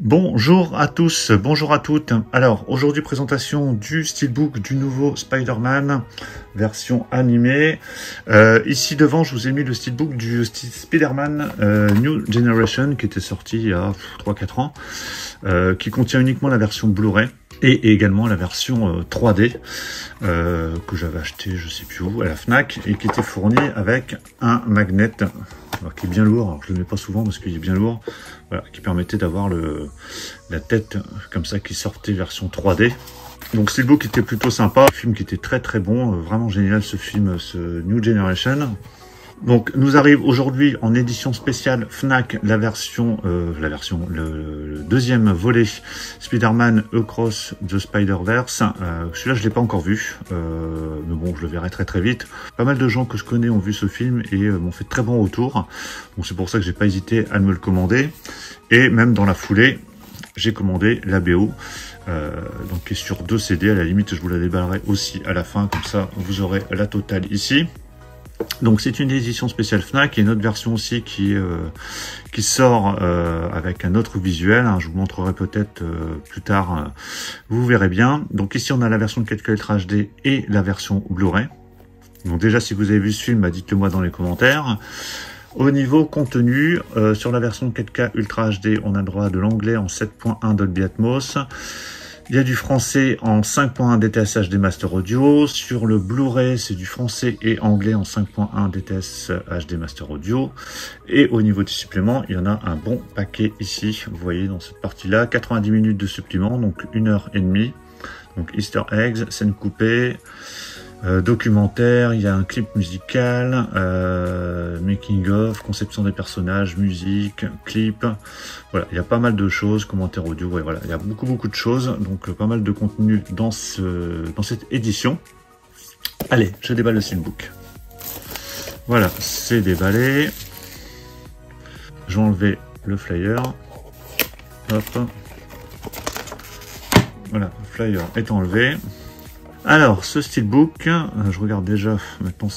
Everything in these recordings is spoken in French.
Bonjour à tous, bonjour à toutes. Alors aujourd'hui présentation du steelbook du nouveau Spider-Man version animée. Ici devant je vous ai mis le steelbook du Spider-Man New Generation qui était sorti il y a 3-4 ans, qui contient uniquement la version Blu-ray et également la version 3D que j'avais acheté je sais plus où à la Fnac et qui était fournie avec un magnet. Alors, qui est bien lourd, alors je le mets pas souvent parce qu'il est bien lourd, voilà, qui permettait d'avoir la tête comme ça qui sortait version 3D. Donc steelbook était plutôt sympa, un film qui était très bon, vraiment génial ce film, ce New Generation. Donc nous arrive aujourd'hui en édition spéciale Fnac le deuxième volet Spider-Man Across the Spider-Verse. Celui-là je l'ai pas encore vu, mais bon je le verrai très vite. Pas mal de gens que je connais ont vu ce film et m'ont fait très bon retour. Donc c'est pour ça que j'ai pas hésité à me le commander. Et même dans la foulée, j'ai commandé la BO. Donc qui est sur 2 CD, à la limite je vous la déballerai aussi à la fin, comme ça vous aurez la totale ici. Donc c'est une édition spéciale Fnac, et une autre version aussi qui sort avec un autre visuel, hein, je vous montrerai peut-être plus tard, vous verrez bien. Donc ici on a la version 4K Ultra HD et la version Blu-ray. Donc déjà si vous avez vu ce film, bah, dites-le moi dans les commentaires. Au niveau contenu, sur la version 4K Ultra HD, on a droit à de l'anglais en 7.1 Dolby Atmos. Il y a du français en 5.1 DTS HD Master Audio. Sur le Blu-ray, c'est du français et anglais en 5.1 DTS HD Master Audio. Et au niveau des suppléments, il y en a un bon paquet ici. Vous voyez dans cette partie-là, 90 minutes de supplément, donc 1h30. Donc Easter eggs, scène coupée, documentaire, il y a un clip musical, making of, conception des personnages, musique, clip, voilà, il y a pas mal de choses, commentaires audio, ouais, voilà, il y a beaucoup de choses, donc pas mal de contenu dans cette édition. Allez, je déballe le steelbook. Voilà, c'est déballé. Je vais enlever le flyer. Hop. Voilà, le flyer est enlevé. Alors, ce steelbook, je regarde déjà, maintenant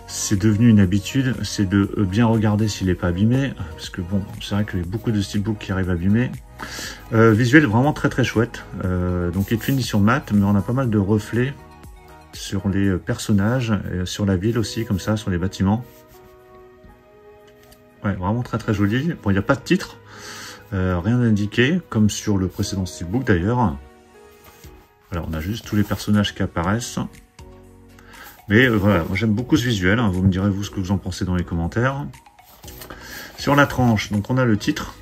c'est devenu une habitude, c'est de bien regarder s'il n'est pas abîmé, parce que bon, c'est vrai qu'il y a beaucoup de steelbooks qui arrivent abîmés. Visuel vraiment très chouette, donc il est de finition mat, mais on a pas mal de reflets sur les personnages, et sur la ville aussi, comme ça, sur les bâtiments. Ouais, vraiment très joli. Bon, il n'y a pas de titre, rien d'indiqué, comme sur le précédent steelbook d'ailleurs. Voilà, on a juste tous les personnages qui apparaissent. Mais voilà, moi j'aime beaucoup ce visuel, hein. Vous me direz vous ce que vous en pensez dans les commentaires. Sur la tranche, donc on a le titre.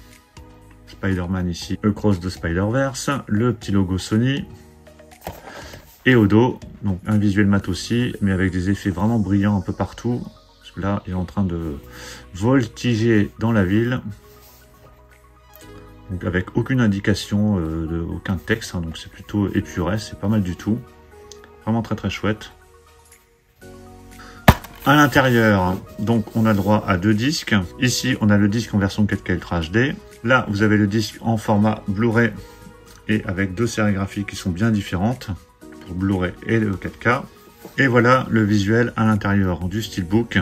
Spider-Man ici, Across the Spider-Verse. Le petit logo Sony. Et au dos, donc un visuel mat aussi, mais avec des effets vraiment brillants un peu partout. Parce que là, il est en train de voltiger dans la ville. Donc avec aucune indication, aucun texte, hein, donc c'est plutôt épuré, c'est pas mal du tout. Vraiment très chouette. À l'intérieur, donc on a droit à 2 disques. Ici, on a le disque en version 4K Ultra HD. Là, vous avez le disque en format Blu-ray et avec 2 sérigraphies qui sont bien différentes pour Blu-ray et le 4K. Et voilà le visuel à l'intérieur du steelbook,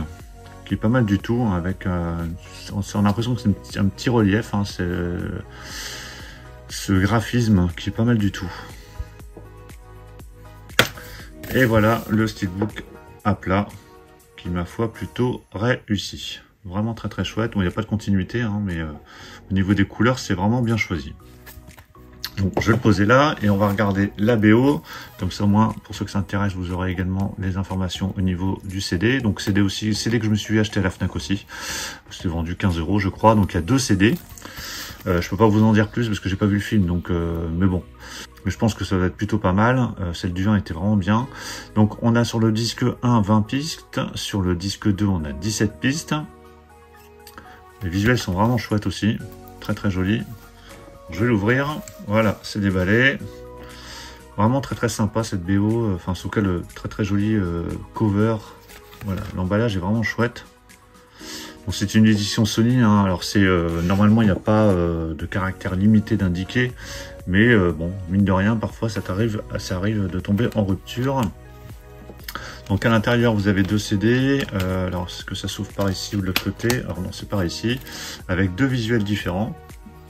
qui est pas mal du tout, avec on a l'impression que c'est un petit relief, hein, c'est ce graphisme qui est pas mal du tout. Et voilà le steelbook à plat, qui ma foi plutôt réussi. Vraiment très chouette. Bon, il n'y a pas de continuité, hein, mais au niveau des couleurs, c'est vraiment bien choisi. Donc je vais le poser là et on va regarder la BO, comme ça au moins pour ceux que ça intéresse vous aurez également les informations au niveau du CD. Donc CD aussi, CD que je me suis acheté à la Fnac aussi, c'était vendu 15 € je crois, donc il y a 2 CD. Je peux pas vous en dire plus parce que j'ai pas vu le film, donc mais bon, mais je pense que ça va être plutôt pas mal. Celle du 1 était vraiment bien. Donc on a sur le disque 1 20 pistes, sur le disque 2 on a 17 pistes. Les visuels sont vraiment chouettes aussi, très jolis. Je vais l'ouvrir, voilà, c'est déballé. Vraiment très sympa cette BO, enfin en tout cas le très joli cover. Voilà, l'emballage est vraiment chouette. Bon, c'est une édition Sony, hein, alors c'est normalement il n'y a pas de caractère limité d'indiqué, mais bon, mine de rien, parfois ça arrive de tomber en rupture. Donc à l'intérieur vous avez 2 CD, alors est-ce que ça s'ouvre par ici ou de l'autre côté? Alors non, c'est par ici, avec 2 visuels différents.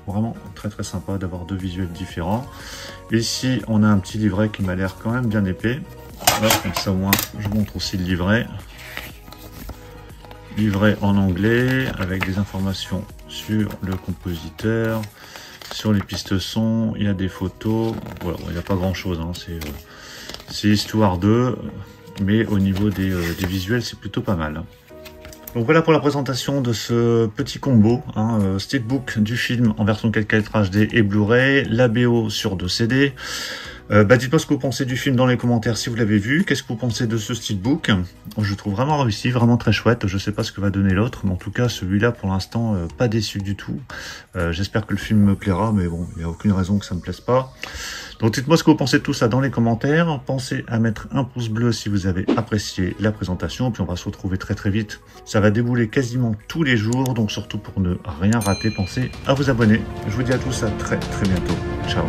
vraiment très très sympa d'avoir deux visuels différents. Ici, on a un petit livret qui m'a l'air quand même bien épais. Hop, comme ça au moins, je montre aussi le livret. Livret en anglais avec des informations sur le compositeur, sur les pistes son, il y a des photos. Voilà, il n'y a pas grand chose, hein. C'est histoire d'eux, mais au niveau des visuels, c'est plutôt pas mal. Donc voilà pour la présentation de ce petit combo, hein, steelbook du film en version 4K HD et Blu-ray, la BO sur 2 CD. Dites-moi ce que vous pensez du film dans les commentaires si vous l'avez vu. Qu'est-ce que vous pensez de ce steelbook? Je le trouve vraiment réussi, vraiment très chouette. Je sais pas ce que va donner l'autre, mais en tout cas celui-là pour l'instant pas déçu du tout. J'espère que le film me plaira, mais bon, il n'y a aucune raison que ça me plaise pas. Donc dites-moi ce que vous pensez de tout ça dans les commentaires. Pensez à mettre un pouce bleu si vous avez apprécié la présentation. Puis on va se retrouver très très vite. Ça va débouler quasiment tous les jours. Donc surtout pour ne rien rater, pensez à vous abonner. Je vous dis à tous à très très bientôt. Ciao.